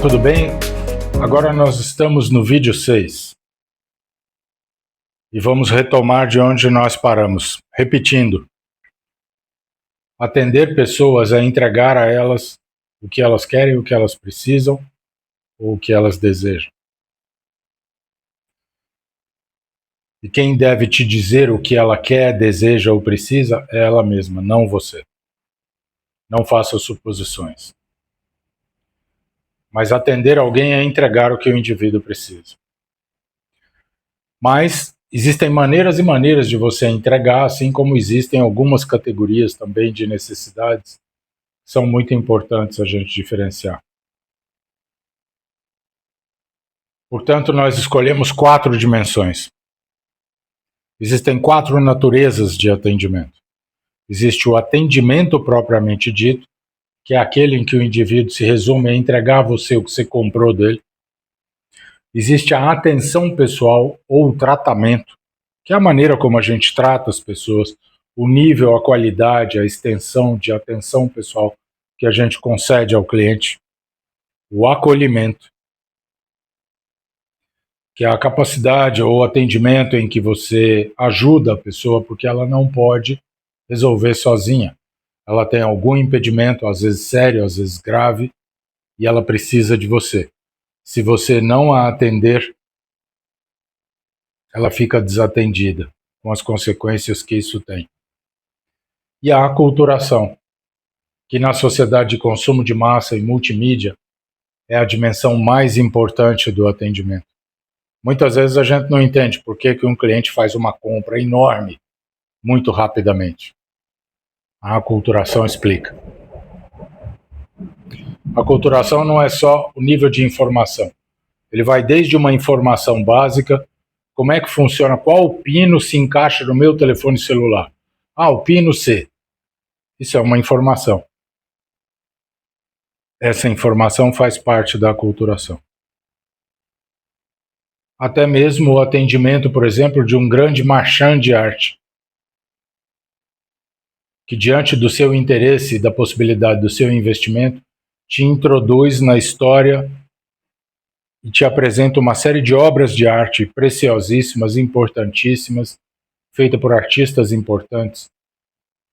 tudo bem? Agora nós estamos no vídeo 6 e vamos retomar de onde nós paramos. Repetindo, atender pessoas é entregar a elas o que elas querem, o que elas precisam ou o que elas desejam. E quem deve te dizer o que ela quer, deseja ou precisa é ela mesma, não você. Não faça suposições. Mas atender alguém é entregar o que o indivíduo precisa. Mas existem maneiras e maneiras de você entregar, assim como existem algumas categorias também de necessidades que são muito importantes a gente diferenciar. Portanto, nós escolhemos 4 dimensões. Existem 4 naturezas de atendimento. Existe o atendimento propriamente dito, que é aquele em que o indivíduo se resume a entregar a você o que você comprou dele. Existe a atenção pessoal ou o tratamento, que é a maneira como a gente trata as pessoas, o nível, a qualidade, a extensão de atenção pessoal que a gente concede ao cliente. O acolhimento, que é a capacidade ou atendimento em que você ajuda a pessoa porque ela não pode resolver sozinha. Ela tem algum impedimento, às vezes sério, às vezes grave, e ela precisa de você. Se você não a atender, ela fica desatendida, com as consequências que isso tem. E a aculturação, que na sociedade de consumo de massa e multimídia é a dimensão mais importante do atendimento. Muitas vezes a gente não entende por que um cliente faz uma compra enorme muito rapidamente. A aculturação explica. A aculturação não é só o nível de informação. Ele vai desde uma informação básica, como é que funciona, qual pino se encaixa no meu telefone celular. O pino C. Isso é uma informação. Essa informação faz parte da aculturação. Até mesmo o atendimento, por exemplo, de um grande marchand de arte, que diante do seu interesse e da possibilidade do seu investimento, te introduz na história e te apresenta uma série de obras de arte preciosíssimas, importantíssimas, feitas por artistas importantes,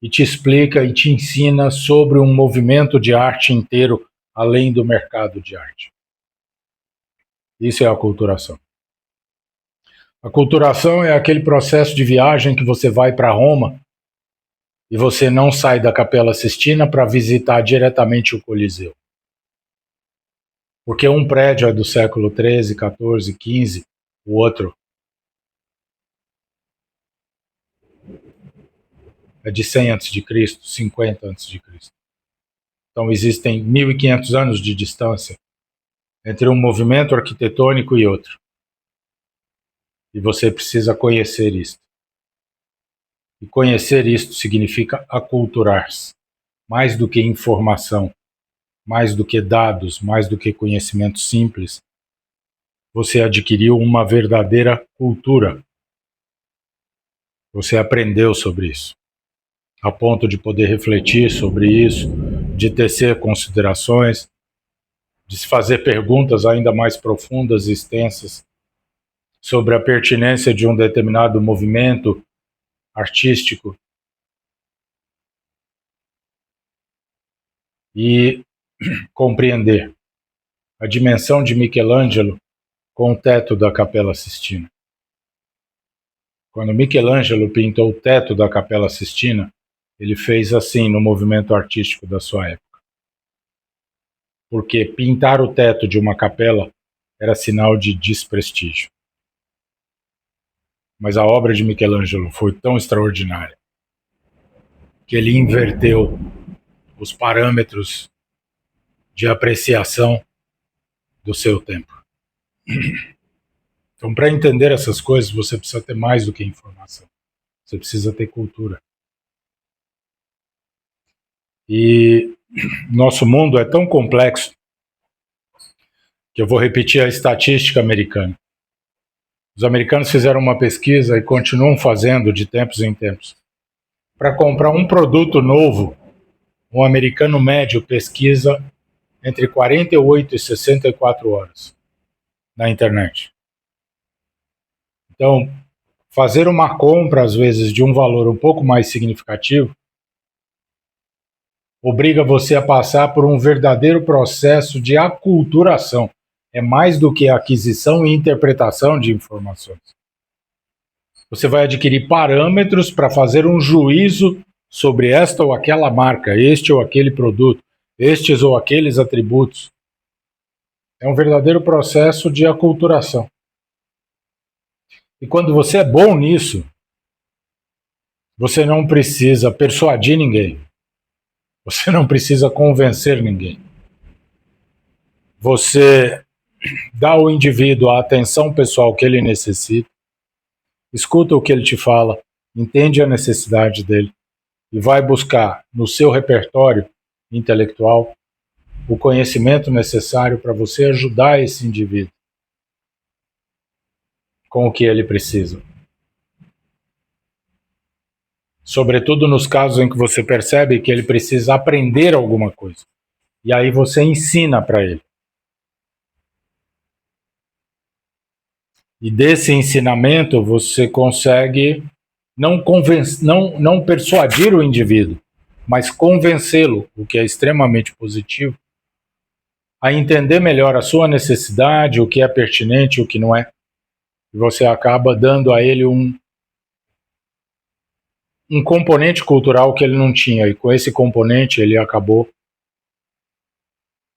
e te explica e te ensina sobre um movimento de arte inteiro, além do mercado de arte. Isso é a aculturação. A aculturação é aquele processo de viagem que você vai para Roma e você não sai da Capela Sistina para visitar diretamente o Coliseu. Porque um prédio é do século XIII, XIV, XV, o outro é de 100 a.C., 50 a.C. Então existem 1.500 anos de distância entre um movimento arquitetônico e outro. E você precisa conhecer isto. E conhecer isto significa aculturar-se. Mais do que informação, mais do que dados, mais do que conhecimento simples, você adquiriu uma verdadeira cultura. Você aprendeu sobre isso, a ponto de poder refletir sobre isso, de tecer considerações, de se fazer perguntas ainda mais profundas e extensas sobre a pertinência de um determinado movimento artístico. E compreender a dimensão de Michelangelo com o teto da Capela Sistina. Quando Michelangelo pintou o teto da Capela Sistina, ele fez assim no movimento artístico da sua época. Porque pintar o teto de uma capela era sinal de desprestígio. Mas a obra de Michelangelo foi tão extraordinária que ele inverteu os parâmetros de apreciação do seu tempo. Então, para entender essas coisas, você precisa ter mais do que informação. Você precisa ter cultura. E nosso mundo é tão complexo que eu vou repetir a estatística americana. Os americanos fizeram uma pesquisa e continuam fazendo de tempos em tempos. Para comprar um produto novo, um americano médio pesquisa entre 48 e 64 horas na internet. Então, fazer uma compra, às vezes, de um valor um pouco mais significativo, obriga você a passar por um verdadeiro processo de aculturação. É mais do que aquisição e interpretação de informações. Você vai adquirir parâmetros para fazer um juízo sobre esta ou aquela marca, este ou aquele produto, estes ou aqueles atributos. É um verdadeiro processo de aculturação. E quando você é bom nisso, você não precisa persuadir ninguém. Você não precisa convencer ninguém. Você dá ao indivíduo a atenção pessoal que ele necessita, escuta o que ele te fala, entende a necessidade dele e vai buscar no seu repertório intelectual o conhecimento necessário para você ajudar esse indivíduo com o que ele precisa. Sobretudo nos casos em que você percebe que ele precisa aprender alguma coisa. E aí você ensina para ele. E desse ensinamento você consegue não persuadir o indivíduo, mas convencê-lo, o que é extremamente positivo, a entender melhor a sua necessidade, o que é pertinente e o que não é. E você acaba dando a ele um componente cultural que ele não tinha, e com esse componente ele acabou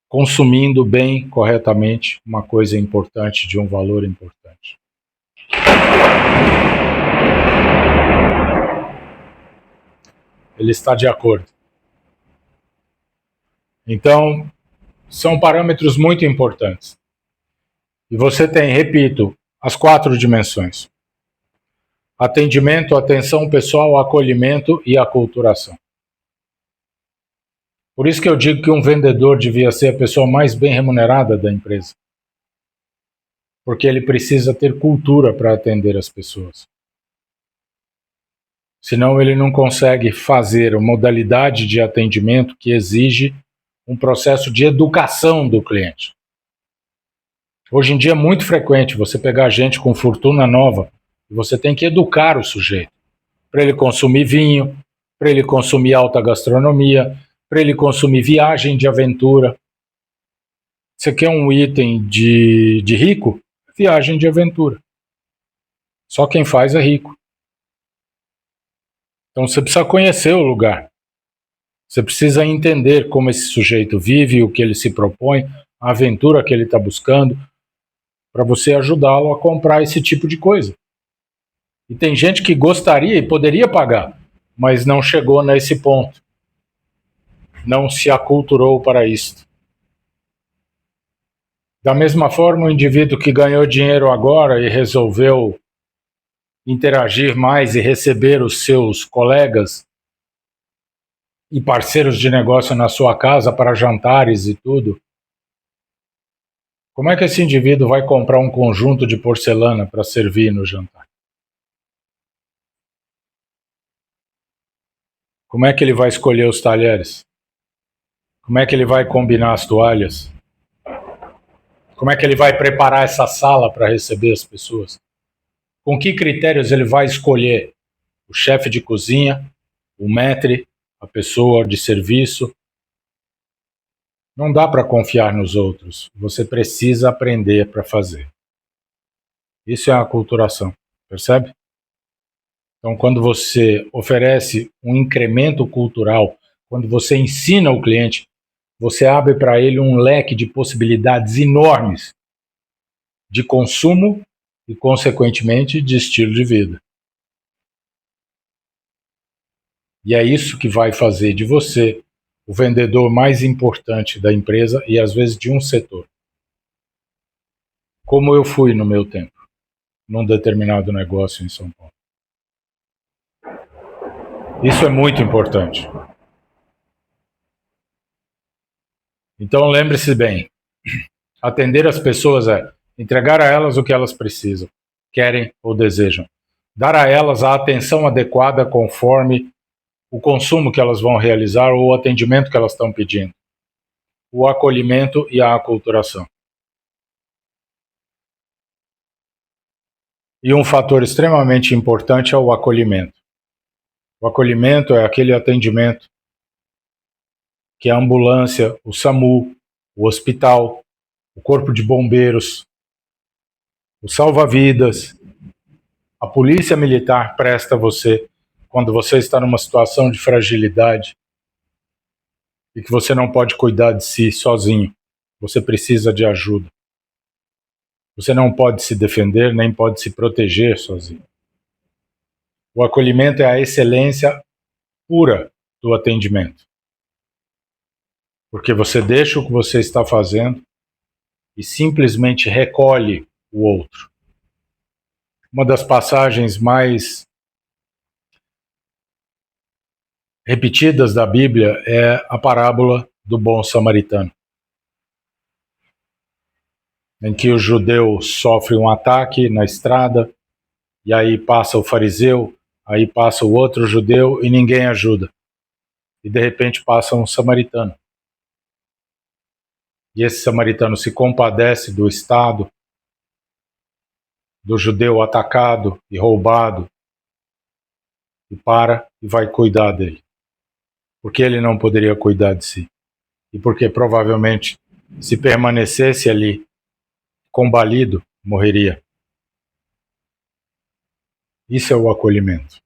consumindo bem, corretamente, uma coisa importante, de um valor importante. Ele está de acordo. Então, são parâmetros muito importantes. E você tem, repito, as 4 dimensões: atendimento, atenção pessoal, acolhimento e aculturação. Por isso que eu digo que um vendedor devia ser a pessoa mais bem remunerada da empresa. Porque ele precisa ter cultura para atender as pessoas. Senão ele não consegue fazer uma modalidade de atendimento que exige um processo de educação do cliente. Hoje em dia é muito frequente você pegar gente com fortuna nova e você tem que educar o sujeito para ele consumir vinho, para ele consumir alta gastronomia, para ele consumir viagem de aventura. Você quer um item de rico? Viagem de aventura. Só quem faz é rico. Então você precisa conhecer o lugar. Você precisa entender como esse sujeito vive, o que ele se propõe, a aventura que ele está buscando, para você ajudá-lo a comprar esse tipo de coisa. E tem gente que gostaria e poderia pagar, mas não chegou nesse ponto. Não se aculturou para isso. Da mesma forma, o indivíduo que ganhou dinheiro agora e resolveu interagir mais e receber os seus colegas e parceiros de negócio na sua casa para jantares e tudo, como é que esse indivíduo vai comprar um conjunto de porcelana para servir no jantar? Como é que ele vai escolher os talheres? Como é que ele vai combinar as toalhas? Como é que ele vai preparar essa sala para receber as pessoas? Com que critérios ele vai escolher o chefe de cozinha, o maître, a pessoa de serviço? Não dá para confiar nos outros. Você precisa aprender para fazer. Isso é a aculturação, percebe? Então, quando você oferece um incremento cultural, quando você ensina o cliente, você abre para ele um leque de possibilidades enormes de consumo e, consequentemente, de estilo de vida. E é isso que vai fazer de você o vendedor mais importante da empresa e, às vezes, de um setor. Como eu fui no meu tempo, num determinado negócio em São Paulo. Isso é muito importante. Então, lembre-se bem, atender as pessoas é entregar a elas o que elas precisam, querem ou desejam. Dar a elas a atenção adequada conforme o consumo que elas vão realizar ou o atendimento que elas estão pedindo. o acolhimento e a aculturação. E um fator extremamente importante é o acolhimento. O acolhimento é aquele atendimento que a ambulância, o SAMU, o hospital, o corpo de bombeiros, o salva-vidas, a polícia militar presta a você quando você está numa situação de fragilidade e que você não pode cuidar de si sozinho. Você precisa de ajuda. Você não pode se defender, nem pode se proteger sozinho. O acolhimento é a excelência pura do atendimento. Porque você deixa o que você está fazendo e simplesmente recolhe o outro. Uma das passagens mais repetidas da Bíblia é a parábola do bom samaritano, em que o judeu sofre um ataque na estrada, e aí passa o fariseu, aí passa o outro judeu e ninguém ajuda. E de repente passa um samaritano. E esse samaritano se compadece do estado do judeu atacado e roubado e para e vai cuidar dele. Porque ele não poderia cuidar de si. E porque provavelmente, se permanecesse ali combalido, morreria. Isso é o acolhimento.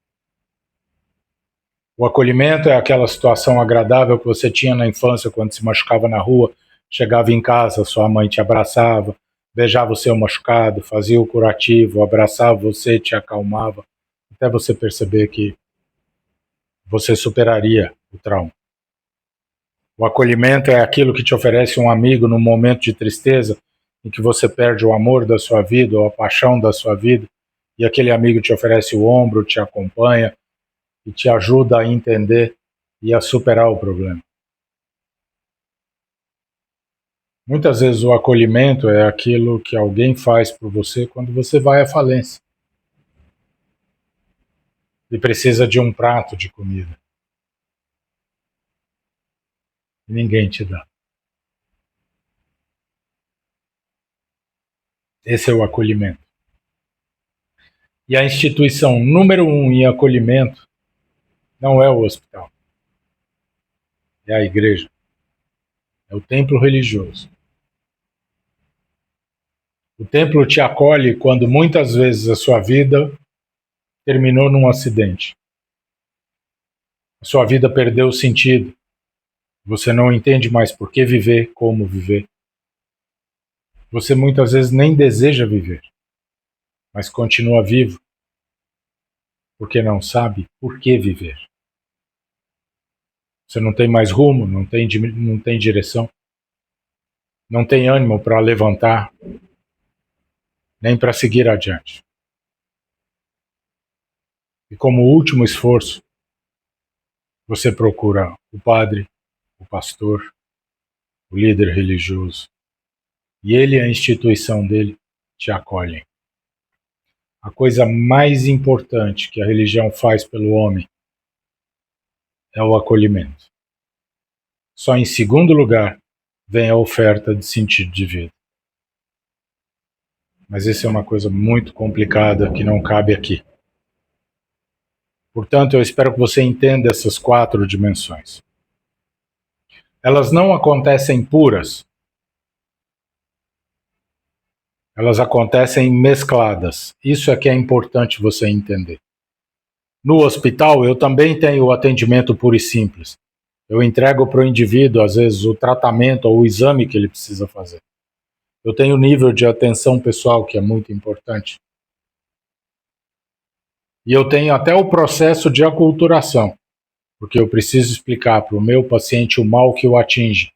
O acolhimento é aquela situação agradável que você tinha na infância quando se machucava na rua, chegava em casa, sua mãe te abraçava, beijava o seu machucado, fazia o curativo, abraçava você, te acalmava, até você perceber que você superaria o trauma. O acolhimento é aquilo que te oferece um amigo num momento de tristeza, em que você perde o amor da sua vida ou a paixão da sua vida, e aquele amigo te oferece o ombro, te acompanha e te ajuda a entender e a superar o problema. Muitas vezes o acolhimento é aquilo que alguém faz por você quando você vai à falência e precisa de um prato de comida. Ninguém te dá. Esse é o acolhimento. E a instituição número 1 em acolhimento não é o hospital. É a igreja. É o templo religioso. O templo te acolhe quando muitas vezes a sua vida terminou num acidente. A sua vida perdeu o sentido. Você não entende mais por que viver, como viver. Você muitas vezes nem deseja viver, mas continua vivo porque não sabe por que viver. Você não tem mais rumo, não tem direção, não tem ânimo para levantar, nem para seguir adiante. E como último esforço, você procura o padre, o pastor, o líder religioso, e ele e a instituição dele te acolhem. A coisa mais importante que a religião faz pelo homem é o acolhimento. Só em segundo lugar vem a oferta de sentido de vida. Mas isso é uma coisa muito complicada que não cabe aqui. Portanto, eu espero que você entenda essas 4 dimensões. Elas não acontecem puras. Elas acontecem mescladas. Isso é que é importante você entender. No hospital, eu também tenho o atendimento puro e simples. Eu entrego para o indivíduo, às vezes, o tratamento ou o exame que ele precisa fazer. Eu tenho o nível de atenção pessoal, que é muito importante. E eu tenho até o processo de aculturação, porque eu preciso explicar para o meu paciente o mal que o atinge.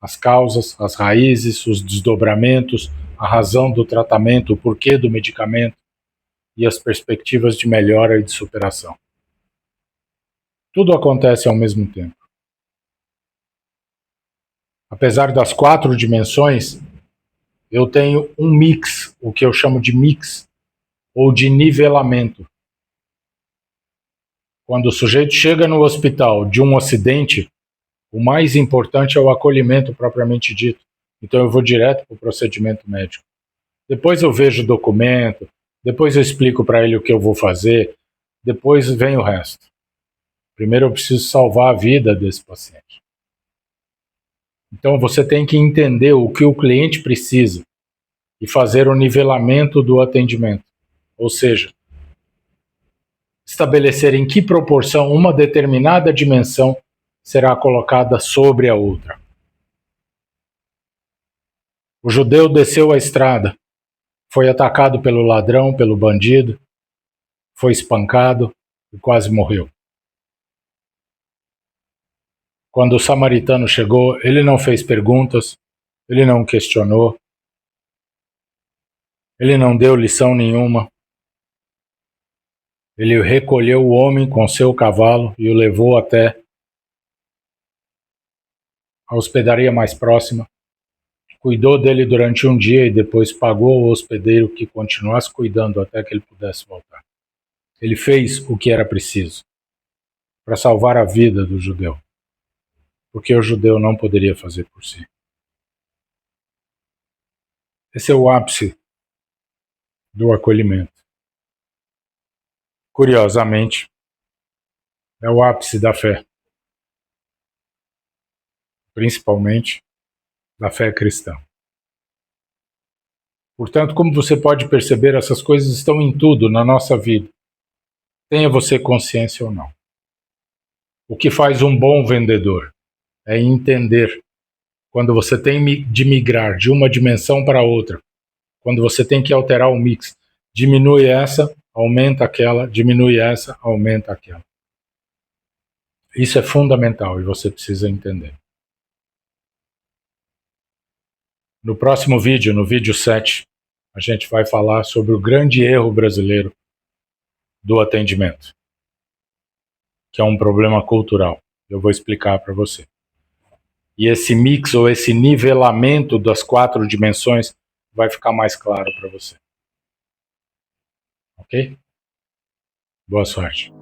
As causas, as raízes, os desdobramentos, a razão do tratamento, o porquê do medicamento e as perspectivas de melhora e de superação. Tudo acontece ao mesmo tempo. Apesar das 4 dimensões, eu tenho um mix, o que eu chamo de mix, ou de nivelamento. Quando o sujeito chega no hospital de um acidente, O mais importante é o acolhimento propriamente dito. Então eu vou direto para o procedimento médico. Depois eu vejo o documento, depois eu explico para ele o que eu vou fazer, depois vem o resto. Primeiro eu preciso salvar a vida desse paciente. Então você tem que entender o que o cliente precisa e fazer o nivelamento do atendimento. Ou seja, estabelecer em que proporção uma determinada dimensão será colocada sobre a outra. O judeu desceu a estrada, foi atacado pelo ladrão, pelo bandido, foi espancado e quase morreu. Quando o samaritano chegou, ele não fez perguntas, ele não questionou, ele não deu lição nenhuma. Ele recolheu o homem com seu cavalo e o levou até a hospedaria mais próxima. Cuidou dele durante um dia e depois pagou ao hospedeiro que continuasse cuidando até que ele pudesse voltar. Ele fez o que era preciso para salvar a vida do judeu, porque o judeu não poderia fazer por si. Esse é o ápice do acolhimento. Curiosamente, é o ápice da fé, principalmente da fé cristã. Portanto, como você pode perceber, essas coisas estão em tudo na nossa vida. Tenha você consciência ou não. O que faz um bom vendedor é entender quando você tem de migrar de uma dimensão para outra, quando você tem que alterar o mix, diminui essa, aumenta aquela, diminui essa, aumenta aquela. Isso é fundamental e você precisa entender. No próximo vídeo, no vídeo 7, a gente vai falar sobre o grande erro brasileiro do atendimento, que é um problema cultural. Eu vou explicar para você. E esse mix ou esse nivelamento das 4 dimensões vai ficar mais claro para você. Ok? Boa sorte.